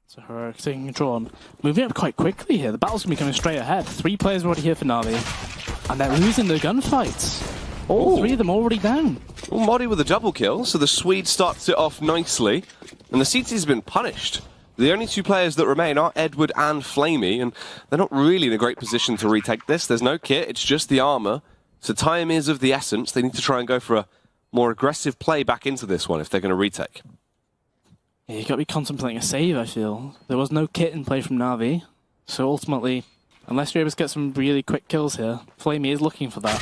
So Heroic taking control and moving up quite quickly here. The battle's going to be coming straight ahead. 3 players already here for NaVi. And they're losing their gunfights. All 3 of them already down. Well, Modi with a double kill, so the Swede starts it off nicely. And the CT's been punished. The only 2 players that remain are Edward and Flamey, and they're not really in a great position to retake this. There's no kit, it's just the armor. So time is of the essence. They need to try and go for a more aggressive play back into this one if they're going to retake. Yeah, you've got to be contemplating a save, I feel. There was no kit in play from NaVi. So ultimately, unless you're able to get some really quick kills here, Flamey is looking for that.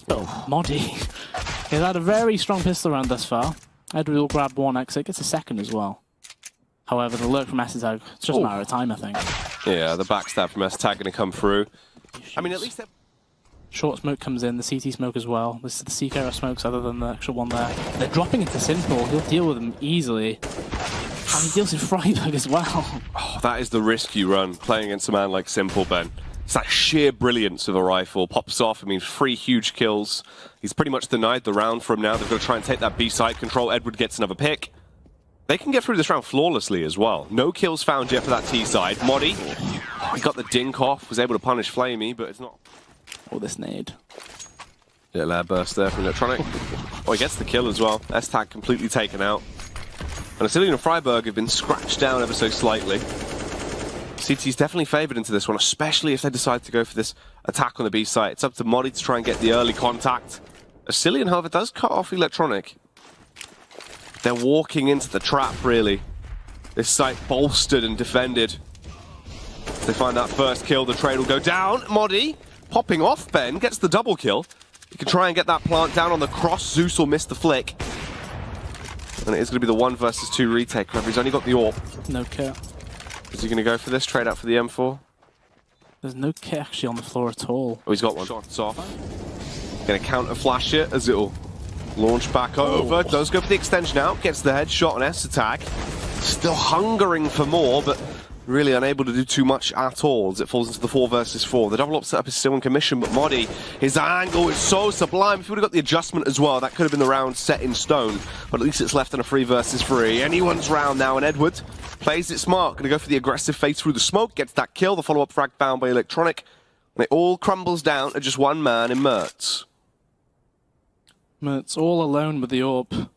Oh, Modi. He's had a very strong pistol round thus far. Edward will grab 1 exit, gets a second as well. However, the lurk from STAG, it's just a matter of time, I think. Yeah, the backstab from STAG going to come through. I mean, at least... Short smoke comes in, the CT smoke as well. This is the CKR smokes other than the extra one there. They're dropping into Simple. He'll deal with them easily. And he deals with Freiburg as well. Oh, that is the risk you run, playing against a man like Simple, Ben. It's that sheer brilliance of a rifle. Pops off, I mean, 3 huge kills. He's pretty much denied the round from now. They've got to try and take that B side control. Edward gets another pick. They can get through this round flawlessly as well. No kills found yet for that T side. Modi, he got the dink off, was able to punish Flamey, but it's not... Oh, this nade. Little air burst there from Electronic. Oh, he gets the kill as well. STAG completely taken out. And Asilian and Freiburg have been scratched down ever so slightly. CT's definitely favoured into this one, especially if they decide to go for this attack on the B site. It's up to Modi to try and get the early contact. Asilian, however, does cut off Electronic. They're walking into the trap, really. This site bolstered and defended. If they find that first kill, the trade will go down. Modi popping off, Ben gets the double kill. He can try and get that plant down on the cross. Zeus will miss the flick. And it is going to be the 1 versus 2 retake. Remember, he's only got the AWP. No kit. Is he going to go for this? Trade out for the M4? There's no kit actually on the floor at all. Oh, he's got one. Shots off. Going to counter flash it as it'll launch back over. Does go for the extension out. Gets the headshot on STAG. Still hungering for more, but really unable to do too much at all as it falls into the 4 versus 4. The double up setup is still in commission, but Modi, his angle is so sublime. If he would have got the adjustment as well, that could have been the round set in stone. But at least it's left in a 3 versus 3. Anyone's round now, and Edward plays it smart. Going to go for the aggressive fade through the smoke, gets that kill. The follow-up frag found by Electronic. And it all crumbles down to just 1 man in Mertz. Mertz all alone with the AWP.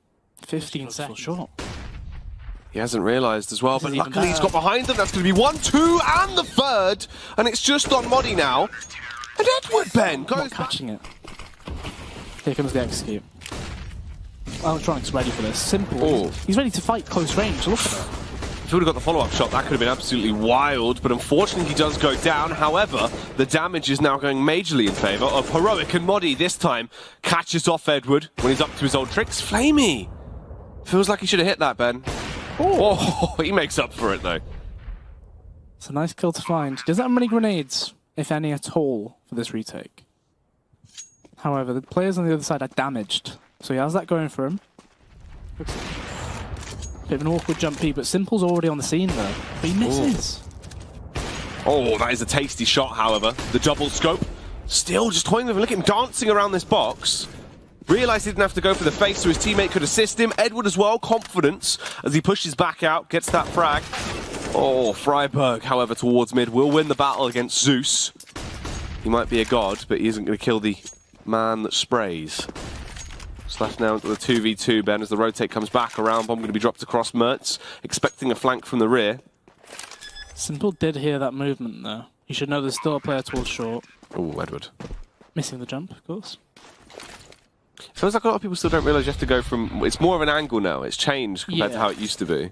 15 seconds short. He hasn't realised as well, but luckily he's got behind them. That's going to be 1, 2, and the 3rd. And it's just on Modi now. And Edward, Ben, goes catching it. Here comes the execute. Electronic's ready for this. Simple. Oh. He's ready to fight close range. Look at it. If he would have got the follow-up shot, that could have been absolutely wild. But unfortunately, he does go down. However, the damage is now going majorly in favour of Heroic. And Modi, this time, catches off Edward when he's up to his old tricks. Flamey! Feels like he should have hit that, Ben. Oh, he makes up for it, though. It's a nice kill to find. Does that have many grenades, if any at all, for this retake? However, the players on the other side are damaged. So he has that going for him. Bit of an awkward jump P, but Simple's already on the scene, though. But he misses. Oh, that is a tasty shot, however. The double scope. Still just toying with him. Look at him dancing around this box. Realised he didn't have to go for the face, so his teammate could assist him. Edward as well, confidence as he pushes back out, gets that frag. Oh, Freiburg, however, towards mid, will win the battle against Zeus. He might be a god, but he isn't going to kill the man that sprays. It's left now into the 2v2, Ben, as the rotate comes back around. Bomb going to be dropped across Mertz, expecting a flank from the rear. Simple did hear that movement, though. He should know there's still a player towards short. Oh, Edward. Missing the jump, of course. Feels like a lot of people still don't realise you have to go from... It's more of an angle now. It's changed compared to how it used to be.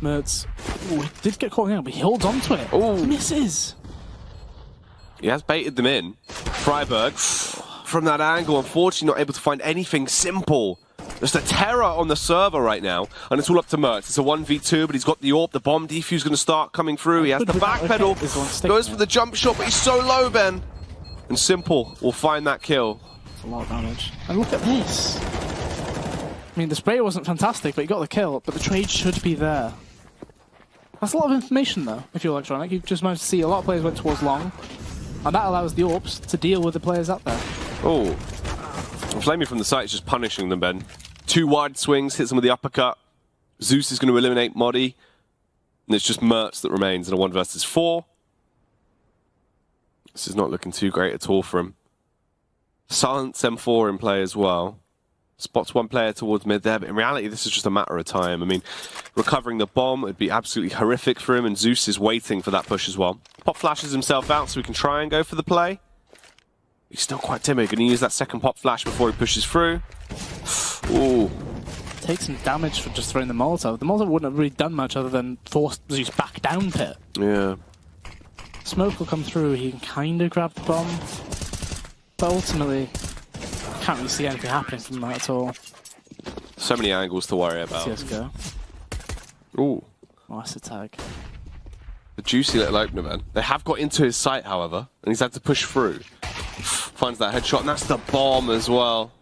Mertz he did get caught out, but he holds on to it. Oh, misses. He has baited them in. Freiburg, from that angle, unfortunately not able to find anything. Simple. Just a terror on the server right now, and it's all up to Mertz. It's a 1v2, but he's got the AWP. The bomb defuse going to start coming through. He has the back pedal. Goes for the jump shot, but he's so low, Ben. And Simple will find that kill. A lot of damage. And look at this. I mean, the spray wasn't fantastic, but he got the kill. But the trade should be there. That's a lot of information, though, if you're Electronic. You've just managed to see a lot of players went towards long. And that allows the AWPs to deal with the players out there. Oh. Flamey from the side is just punishing them, Ben. 2 wide swings, hits them with the uppercut. Zeus is going to eliminate Modi. And it's just Mertz that remains in a 1 versus 4. This is not looking too great at all for him. Silence M4 in play as well. Spots one player towards mid there, but in reality, this is just a matter of time. I mean, recovering the bomb would be absolutely horrific for him, and Zeus is waiting for that push as well. Pop flashes himself out so he can try and go for the play. He's still quite timid. Going to use that second pop flash before he pushes through. Ooh. Takes some damage for just throwing the Molotov. The Molotov wouldn't have really done much other than force Zeus back down pit. Yeah. Smoke will come through. He can kind of grab the bomb. But ultimately, can't really see anything happening from that at all. So many angles to worry about. CSGO. Ooh. Oh, that's a tag. The juicy little opener, man. They have got into his sight, however, and he's had to push through. Finds that headshot, and that's the bomb as well.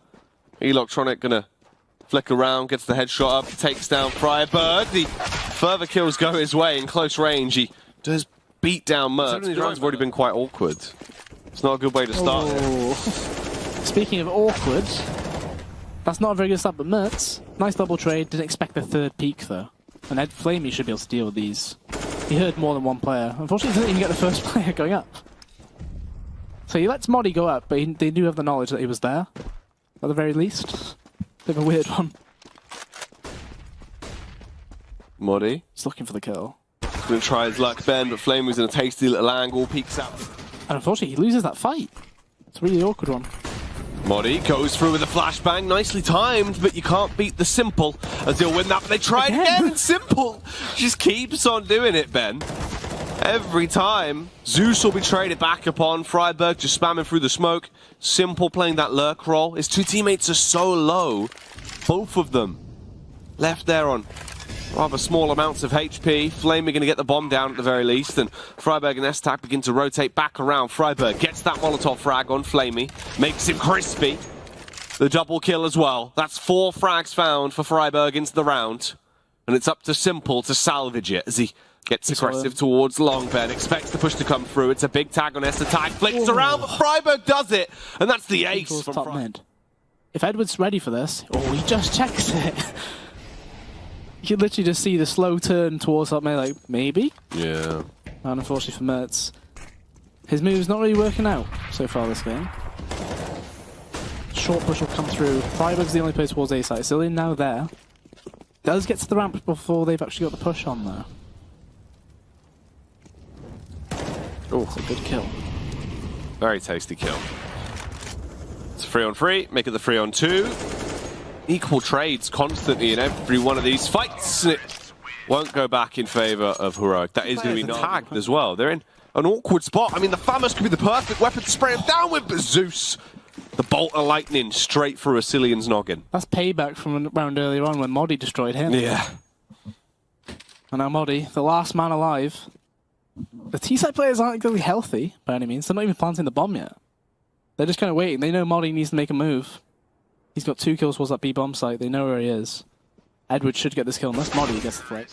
Electronic gonna flick around, gets the headshot up, takes down Freiberg. The further kills go his way in close range. He does beat down Mertz. These rounds have already been quite awkward. It's not a good way to start. Oh. Speaking of awkward, that's not a very good start, but Mertz, nice double trade, didn't expect the third peak though. And Ed Flamey should be able to deal with these. He heard more than one player. Unfortunately, he didn't even get the first player going up. So he lets Moddy go up, but they do have the knowledge that he was there, at the very least. Bit of a weird one. Moddy. He's looking for the kill. He's going to try his luck, Ben, but Flamey's in a tasty little angle, peeks out. And unfortunately, he loses that fight. It's a really awkward one. Moddy goes through with a flashbang, nicely timed, but you can't beat the Simple as he'll win that. But they tried again, and Simple just keeps on doing it, Ben. Every time, Zeus will be traded back upon. Freiberg just spamming through the smoke. Simple playing that lurk role. His two teammates are so low, both of them left there on rather small amounts of HP. Flamey going to get the bomb down at the very least, and Freiberg and S-Tac begin to rotate back around. Freiberg gets that Molotov frag on Flamey, makes him crispy. The double kill as well. That's 4 frags found for Freiberg into the round, and it's up to Simple to salvage it as he gets aggressive towards long. Ben expects the push to come through. It's a big tag on S-Tac, flicks around, but Freiberg does it, and that's the ace from top mid. If Edward's ready for this, he just checks it. You can literally just see the slow turn towards that mid, like, maybe? Yeah. And unfortunately for Mertz, his move's not really working out so far this game. Short push will come through. Freiberg's the only player towards A side. Still in now there. Does get to the ramp before they've actually got the push on though. Oh, it's a good kill. Very tasty kill. It's a 3-on-3, make it the 3-on-2. Equal trades constantly in every one of these fights. And it won't go back in favor of Heroic. That is going to be tagged as well. They're in an awkward spot. I mean, the Famous could be the perfect weapon to spray him down with, but Zeus, the bolt of lightning straight through Asilian's noggin. That's payback from a round earlier on when Moddy destroyed him. Yeah. And now Moddy, the last man alive. The T-side players aren't really healthy by any means. They're not even planting the bomb yet. They're just kind of waiting. They know Moddy needs to make a move. He's got 2 kills towards that B bomb site. They know where he is. Edward should get this kill unless Moddy gets the flick.